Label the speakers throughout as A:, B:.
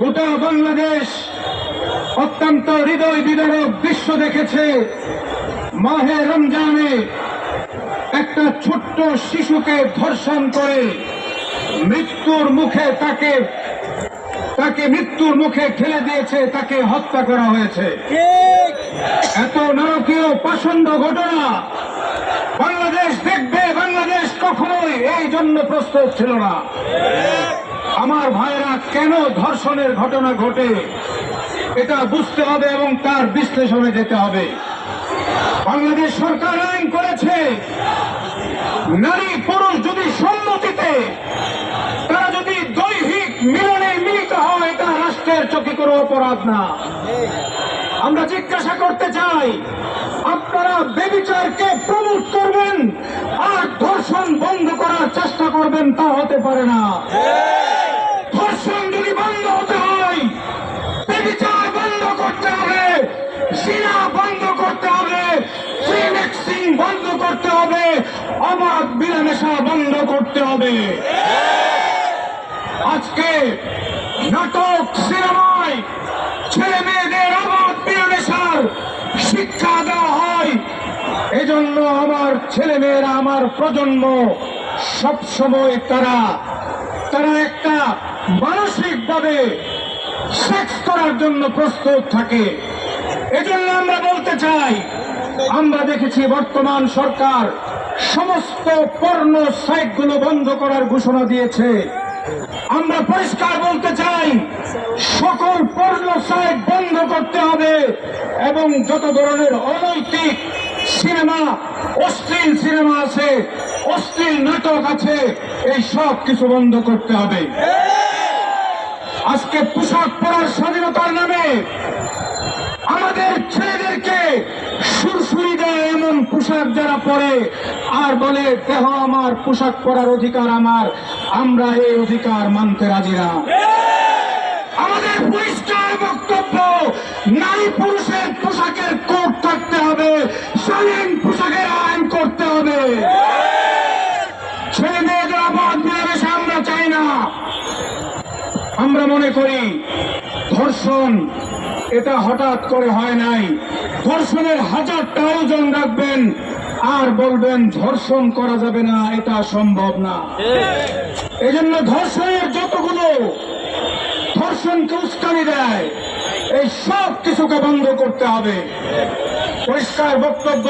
A: গোটা বাংলাদেশ অত্যন্ত হৃদয় বিদারক দৃশ্য দেখেছে। মাহে রমজানে একটা ছোট্ট শিশুকে ধর্ষণ করে মৃত্যুর মুখে তাকে মৃত্যুর মুখে ঠেলে দিয়েছে, তাকে হত্যা করা হয়েছে। এত নারকীয় পাষণ্ড ঘটনা বাংলাদেশ দেখবে, বাংলাদেশ কখনোই এই জন্য প্রস্তুত ছিল না। আমার ভাইরা, কেন ধর্ষণের ঘটনা ঘটে এটা বুঝতে হবে এবং তার বিশ্লেষণে যেতে হবে। বাংলাদেশ সরকার আইন করেছে, নারী পুরুষ যদি সম্মতিতে তারা যদি দৈহিক মিলনে মিলিত হয়, এটা রাষ্ট্রের চোখে কোনো অপরাধ না। আমরা জিজ্ঞাসা করতে চাই, আপনারা ব্যভিচারকে প্রমোট করবেন আর ধর্ষণ বন্ধ করার চেষ্টা করবেন, তা হতে পারে না। ধর্ষণ যদি বন্ধ হতে হয়, ব্যভিচার বন্ধ করতে হবে, জিনা বন্ধ করতে হবে, ফ্রি মিক্সিং বন্ধ করতে হবে, অবাধ মিলামেশা বন্ধ করতে হবে। আজকে নাটক সিনেমায় ছেলে মেয়েদের অবাধ মিলামেশার শিক্ষা দেওয়া হয়। এজন্য আমার ছেলে মেয়েরা, আমার প্রজন্ম সবসময় তারা একটা মানসিকভাবে সেক্স করার জন্য প্রস্তুত থাকে। এজন্য আমরা বলতে চাই, আমরা দেখেছি বর্তমান সরকার সমস্ত পর্ন সাইটগুলো বন্ধ করার ঘোষণা দিয়েছে। আমরা পরিষ্কার বলতে চাই, সকল পর্ন সাইট বন্ধ করতে হবে এবং যত ধরনের অনৈতিক সিনেমা, অশ্লীল সিনেমা আছে, অশ্লীল নাটক আছে, এই সব কিছু বন্ধ করতে হবে। আজকে পোশাক পরার স্বাধীনতার নামে আমাদের ছেলেদেরকে সুরসুরি দেয় এমন পোশাক যারা পরে আর বলে দেহ আমার, পোশাক পরার অধিকার আমার, আমরা এই অধিকার মানতে রাজি না। আমাদের পরিষ্কার বক্তব্য, নারী পুরুষের পোশাকের কোড থাকতে হবে, শালীন পোশাকের আইন করতে হবে। ছেলে মেয়েদের অবাধ মিলামেশা আমরা চাই না। আমরা মনে করি ধর্ষণ এটা হঠাৎ করে হয় নাই। ধর্ষণের 1000টা ওজন রাখবেন আর বলবেন ধর্ষণ করা যাবে না, এটা সম্ভব না। এই জন্য ধর্ষণের যতগুলো ধর্ষণকে উস্কানি দেয়, এই সব কিছুকে বন্ধ করতে হবে। পরিষ্কার বক্তব্য,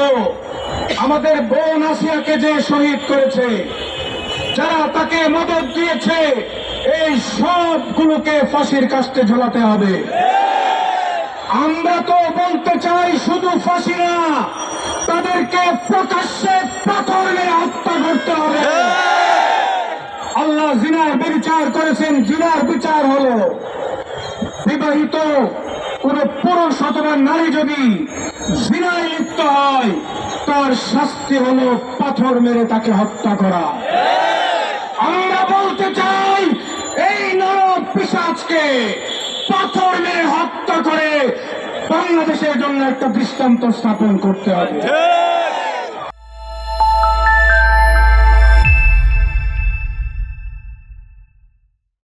A: আমাদের বোন আসিয়াকে যে শহীদ করেছে, যারা তাকে মদত দিয়েছে, এই সবগুলোকে ফাঁসির কাস্টে ঝোলাতে হবে। আমরা তো বলতে চাই শুধু ফাঁসি না, তাদেরকে প্রকাশ্যে পাথর মেরে হত্যা করতে হবে। আল্লাহ জিনার বিচার করেছেন, জিনার বিচার হলো বিবাহিত কোন পুরুষ অথবা নারী যদি জিনায় লিপ্ত হয়, তার শাস্তি হলো পাথর মেরে তাকে হত্যা করা। আমরা বলতে চাই, এই নরক পিশাচকে পাথর মেরে হত্যা করে বাংলাদেশের জন্য একটা দৃষ্টান্ত স্থাপন করতে হবে।